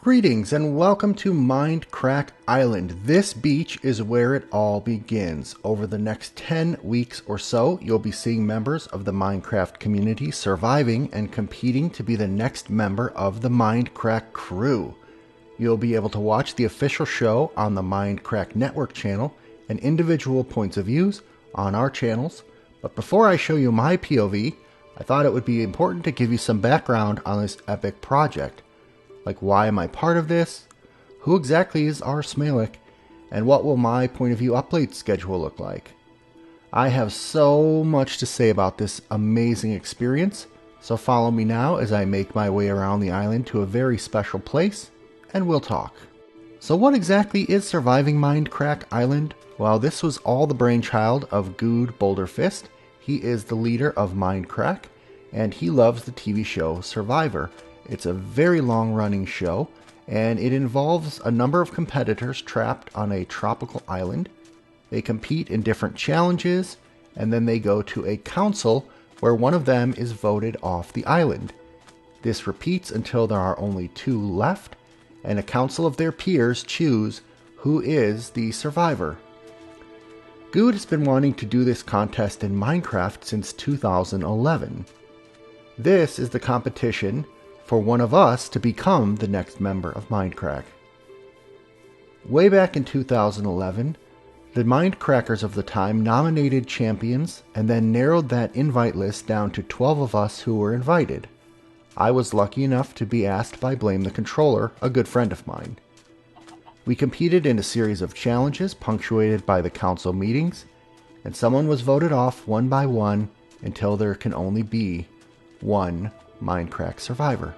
Greetings and welcome to Mindcrack Island. This beach is where it all begins. Over the next 10 weeks or so, you'll be seeing members of the Minecraft community surviving and competing to be the next member of the Mindcrack crew. You'll be able to watch the official show on the Mindcrack Network channel and individual points of views on our channels. But before I show you my POV, I thought it would be important to give you some background on this epic project. Like, why am I part of this? Who exactly is R. Smalek? And what will my point of view upload schedule look like? I have so much to say about this amazing experience, so follow me now as I make my way around the island to a very special place, and we'll talk. So what exactly is surviving Mindcrack Island? Well, this was all the brainchild of Good Boulderfist. He is the leader of Mindcrack, and he loves the TV show Survivor. It's a very long-running show, and it involves a number of competitors trapped on a tropical island. They compete in different challenges, and then they go to a council where one of them is voted off the island. This repeats until there are only 2 left, and a council of their peers choose who is the survivor. Good has been wanting to do this contest in Minecraft since 2011. This is the competition for one of us to become the next member of Mindcrack. Way back in 2011, the Mindcrackers of the time nominated champions and then narrowed that invite list down to 12 of us who were invited. I was lucky enough to be asked by Blame the Controller, a good friend of mine. We competed in a series of challenges punctuated by the council meetings, and someone was voted off one by one until there can only be one Mindcrack survivor.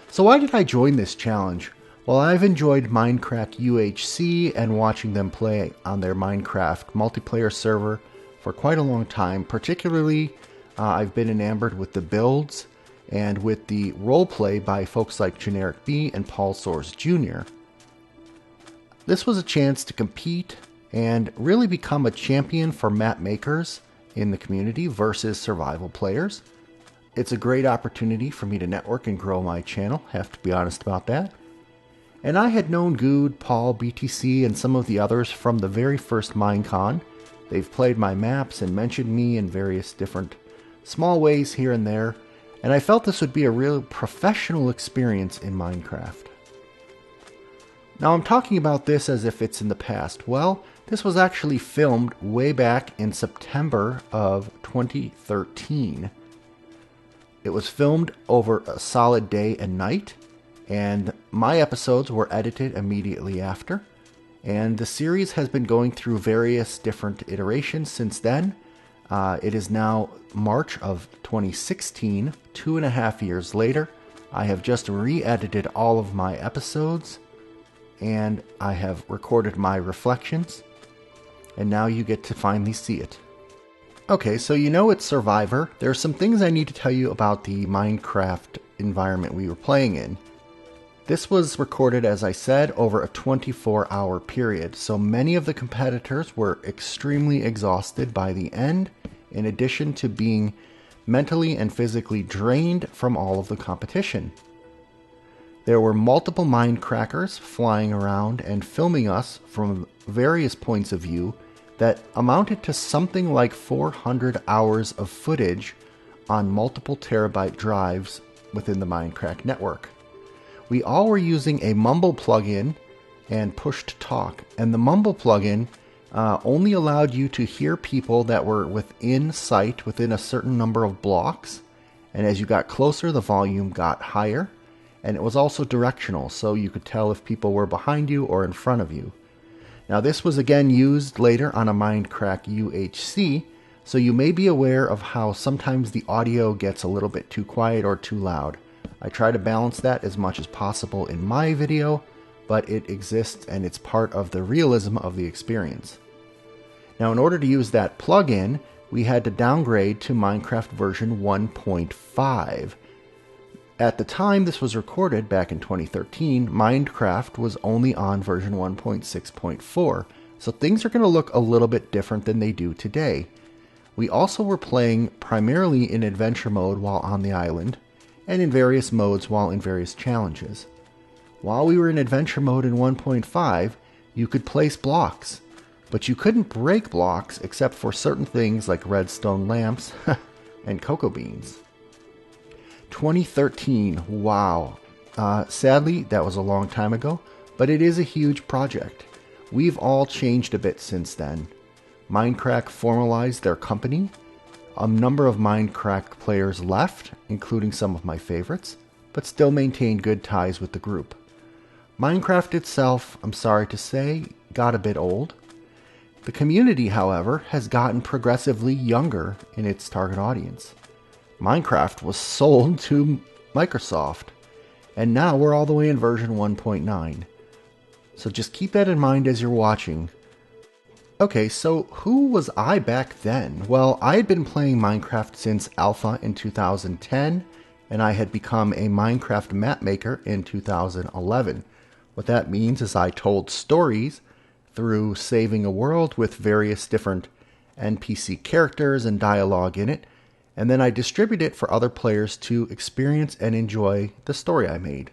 So why did I join this challenge? Well, I've enjoyed Mindcrack UHC and watching them play on their Minecraft multiplayer server for quite a long time. Particularly, I've been enamored with the builds and with the roleplay by folks like Generic B and Paul Soares Jr. This was a chance to compete and really become a champion for map makers in the community versus survival players. It's a great opportunity for me to network and grow my channel, have to be honest about that. And I had known Good, Paul, BTC, and some of the others from the very first Minecon. They've played my maps and mentioned me in various different small ways here and there, and I felt this would be a real professional experience in Minecraft. Now I'm talking about this as if it's in the past. Well, this was actually filmed way back in September of 2013. It was filmed over a solid day and night, and my episodes were edited immediately after. And the series has been going through various different iterations since then. It is now March of 2016, 2.5 years later. I have just re-edited all of my episodes, and I have recorded my reflections, and now you get to finally see it. Okay, so you know it's Survivor. There are some things I need to tell you about the Minecraft environment we were playing in. This was recorded, as I said, over a 24-hour period, so many of the competitors were extremely exhausted by the end, in addition to being mentally and physically drained from all of the competition. There were multiple Mindcrackers flying around and filming us from various points of view that amounted to something like 400 hours of footage on multiple terabyte drives within the Mindcrack network. We all were using a Mumble plugin and push to talk, and the Mumble plugin only allowed you to hear people that were within sight within a certain number of blocks, and as you got closer the volume got higher, and it was also directional, so you could tell if people were behind you or in front of you. Now this was again used later on a Mindcrack UHC, so you may be aware of how sometimes the audio gets a little bit too quiet or too loud. I try to balance that as much as possible in my video, but it exists and it's part of the realism of the experience. Now in order to use that plugin, we had to downgrade to Minecraft version 1.5. At the time this was recorded, back in 2013, Minecraft was only on version 1.6.4, so things are going to look a little bit different than they do today. We also were playing primarily in adventure mode while on the island, and in various modes while in various challenges. While we were in adventure mode in 1.5, you could place blocks, but you couldn't break blocks except for certain things like redstone lamps and cocoa beans. 2013, wow. Sadly, that was a long time ago, but it is a huge project. We've all changed a bit since then. Mindcrack formalized their company. A number of Mindcrack players left, including some of my favorites, but still maintained good ties with the group. Minecraft itself, I'm sorry to say, got a bit old. The community, however, has gotten progressively younger in its target audience. Minecraft was sold to Microsoft, and now we're all the way in version 1.9. So just keep that in mind as you're watching. Okay, so who was I back then? Well, I had been playing Minecraft since Alpha in 2010, and I had become a Minecraft map maker in 2011. What that means is I told stories through saving a world with various different NPC characters and dialogue in it, and then I distribute it for other players to experience and enjoy the story I made.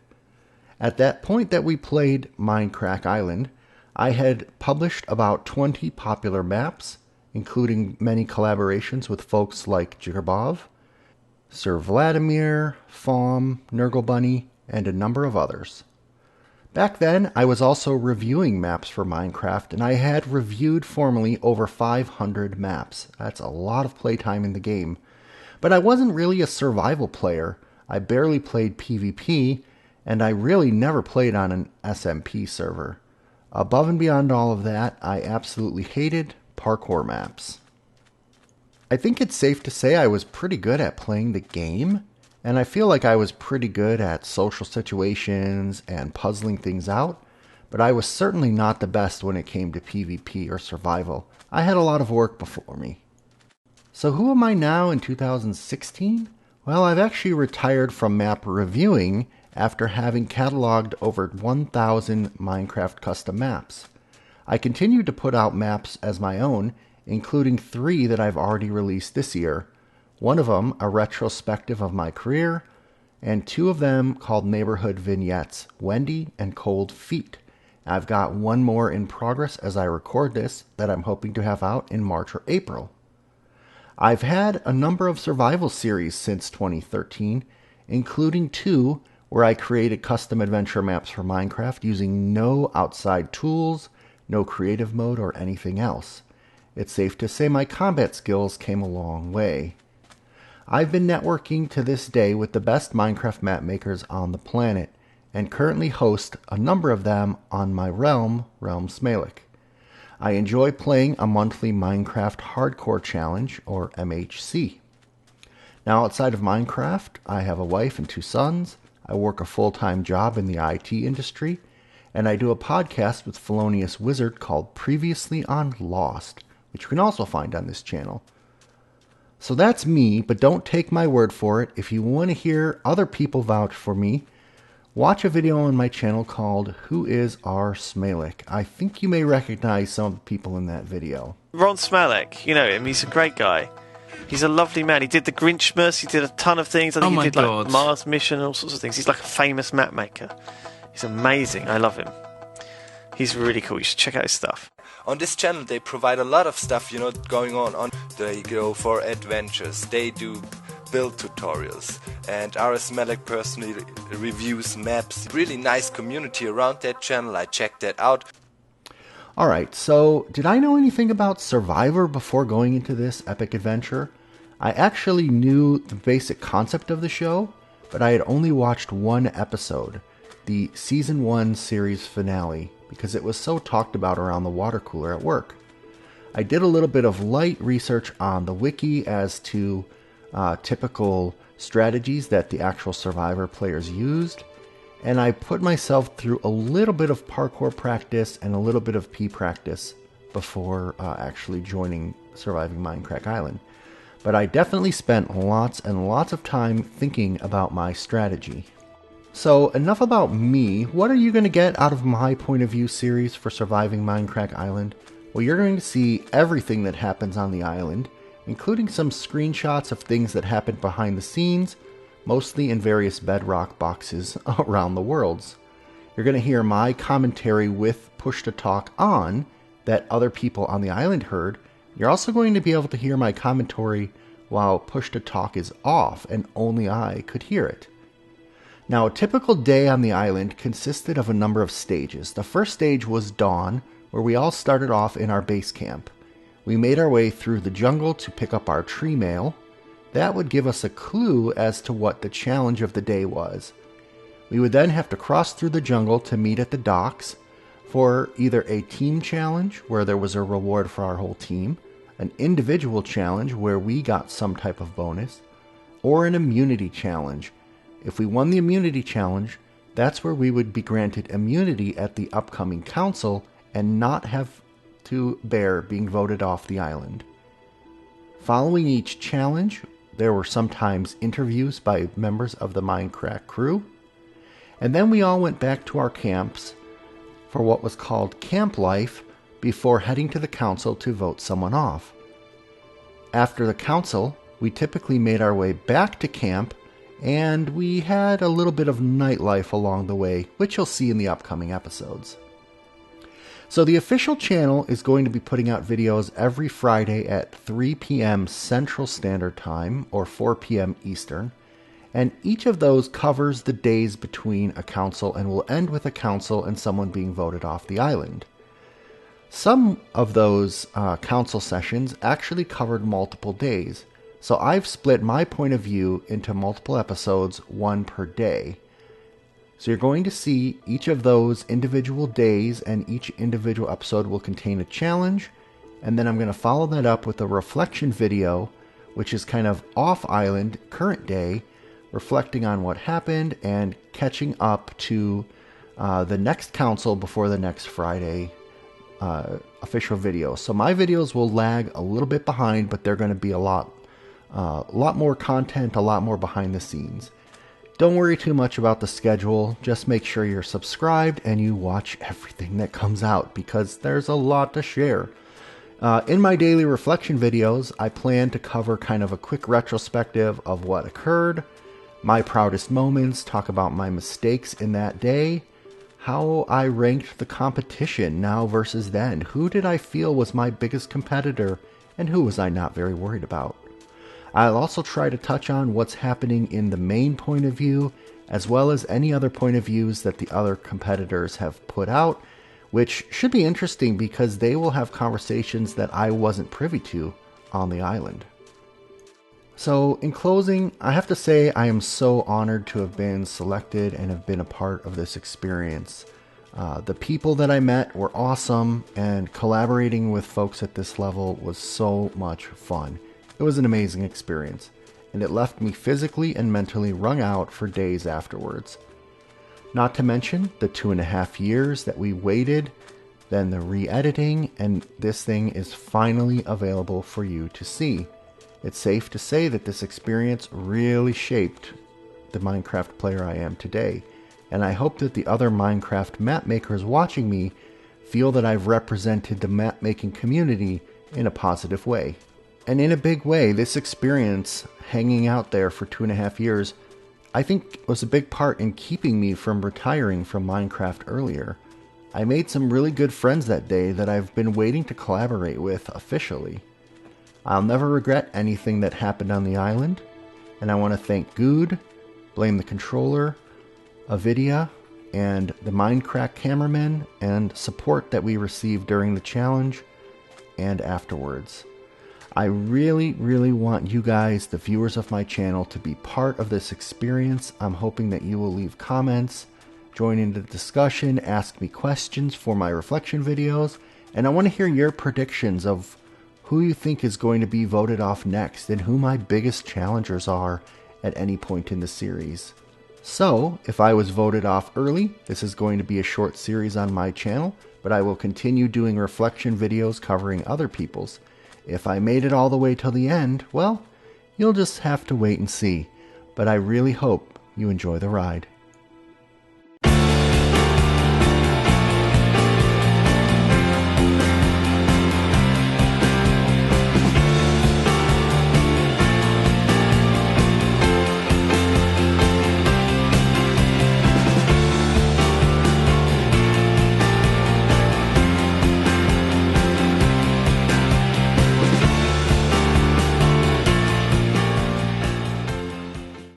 At that point that we played Mindcrack Island, I had published about 20 popular maps, including many collaborations with folks like Jiggerbov, Sir Vladimir, Faum, Nurgle Bunny, and a number of others. Back then, I was also reviewing maps for Minecraft, and I had reviewed formally over 500 maps. That's a lot of playtime in the game. But I wasn't really a survival player. I barely played PvP, and I really never played on an SMP server. Above and beyond all of that, I absolutely hated parkour maps. I think it's safe to say I was pretty good at playing the game, and I feel like I was pretty good at social situations and puzzling things out, but I was certainly not the best when it came to PvP or survival. I had a lot of work before me. So who am I now in 2016? Well, I've actually retired from map reviewing after having cataloged over 1,000 Minecraft custom maps. I continue to put out maps as my own, including 3 that I've already released this year. One of them a retrospective of my career, and 2 of them called Neighborhood Vignettes, Wendy and Cold Feet. I've got 1 more in progress as I record this that I'm hoping to have out in March or April. I've had a number of survival series since 2013, including 2 where I created custom adventure maps for Minecraft using no outside tools, no creative mode, or anything else. It's safe to say my combat skills came a long way. I've been networking to this day with the best Minecraft map makers on the planet, and currently host a number of them on my Realm Smalek. I enjoy playing a monthly Minecraft Hardcore Challenge, or MHC. Now outside of Minecraft, I have a wife and 2 sons. I work a full-time job in the IT industry, and I do a podcast with Felonious Wizard called Previously on Lost, which you can also find on this channel. So that's me, but don't take my word for it. If you want to hear other people vouch for me, watch a video on my channel called Who is R. Smalek? I think you may recognize some of the people in that video. Ron Smalek, you know him, he's a great guy. He's a lovely man. He did the Grinchmas, he did a ton of things. I think he did like Mars Mission and all sorts of things. He's like a famous map maker. He's amazing. I love him. He's really cool. You should check out his stuff. On this channel they provide a lot of stuff, going on. They go for adventures, they do build tutorials, and RS Malek personally reviews maps. Really nice community around that channel. I checked that out. Alright, so did I know anything about Survivor before going into this epic adventure? I actually knew the basic concept of the show, but I had only watched 1 episode, the Season 1 series finale, because it was so talked about around the water cooler at work. I did a little bit of light research on the wiki as to typical strategies that the actual Survivor players used, and I put myself through a little bit of parkour practice and a little bit of P practice before actually joining Surviving Mindcrack Island. But I definitely spent lots and lots of time thinking about my strategy. So enough about me. What are you going to get out of my point of view series for Surviving Mindcrack Island? Well, you're going to see everything that happens on the island, including some screenshots of things that happened behind the scenes, mostly in various bedrock boxes around the worlds. You're going to hear my commentary with push-to-talk on that other people on the island heard. You're also going to be able to hear my commentary while push-to-talk is off and only I could hear it. Now, a typical day on the island consisted of a number of stages. The first stage was dawn, where we all started off in our base camp. We made our way through the jungle to pick up our tree mail. That would give us a clue as to what the challenge of the day was. We would then have to cross through the jungle to meet at the docks for either a team challenge, where there was a reward for our whole team, an individual challenge where we got some type of bonus, or an immunity challenge. If we won the immunity challenge, that's where we would be granted immunity at the upcoming council and not have to bear being voted off the island. Following each challenge, there were sometimes interviews by members of the Mindcrack crew, and then we all went back to our camps for what was called camp life before heading to the council to vote someone off. After the council, we typically made our way back to camp, and we had a little bit of nightlife along the way, which you'll see in the upcoming episodes. So the official channel is going to be putting out videos every Friday at 3 p.m. Central Standard Time, or 4 p.m. Eastern, and each of those covers the days between a council and will end with a council and someone being voted off the island. Some of those council sessions actually covered multiple days, so I've split my point of view into multiple episodes, one per day. So you're going to see each of those individual days, and each individual episode will contain a challenge, and then I'm going to follow that up with a reflection video, which is kind of off-island, current day, reflecting on what happened and catching up to the next council before the next Friday official video. So my videos will lag a little bit behind, but they're going to be a lot more content, a lot more behind the scenes. Don't worry too much about the schedule. Just make sure you're subscribed and you watch everything that comes out, because there's a lot to share. In my daily reflection videos, I plan to cover kind of a quick retrospective of what occurred, my proudest moments, talk about my mistakes in that day, how I ranked the competition now versus then, who did I feel was my biggest competitor, and who was I not very worried about. I'll also try to touch on what's happening in the main point of view, as well as any other point of views that the other competitors have put out, which should be interesting because they will have conversations that I wasn't privy to on the island. So in closing, I have to say I am so honored to have been selected and have been a part of this experience. The people that I met were awesome, and collaborating with folks at this level was so much fun. It was an amazing experience, and it left me physically and mentally wrung out for days afterwards. Not to mention the 2.5 years that we waited, then the re-editing, and this thing is finally available for you to see. It's safe to say that this experience really shaped the Minecraft player I am today, and I hope that the other Minecraft map makers watching me feel that I've represented the map making community in a positive way. And in a big way, this experience, hanging out there for 2.5 years, I think was a big part in keeping me from retiring from Minecraft earlier. I made some really good friends that day that I've been waiting to collaborate with officially. I'll never regret anything that happened on the island, and I want to thank Good, Blame the Controller, Avidia, and the Mindcrack cameramen, and support that we received during the challenge and afterwards. I really, really want you guys, the viewers of my channel, to be part of this experience. I'm hoping that you will leave comments, join in the discussion, ask me questions for my reflection videos, and I want to hear your predictions of who you think is going to be voted off next and who my biggest challengers are at any point in the series. So, if I was voted off early, this is going to be a short series on my channel, but I will continue doing reflection videos covering other people's. If I made it all the way till the end, well, you'll just have to wait and see. But I really hope you enjoy the ride.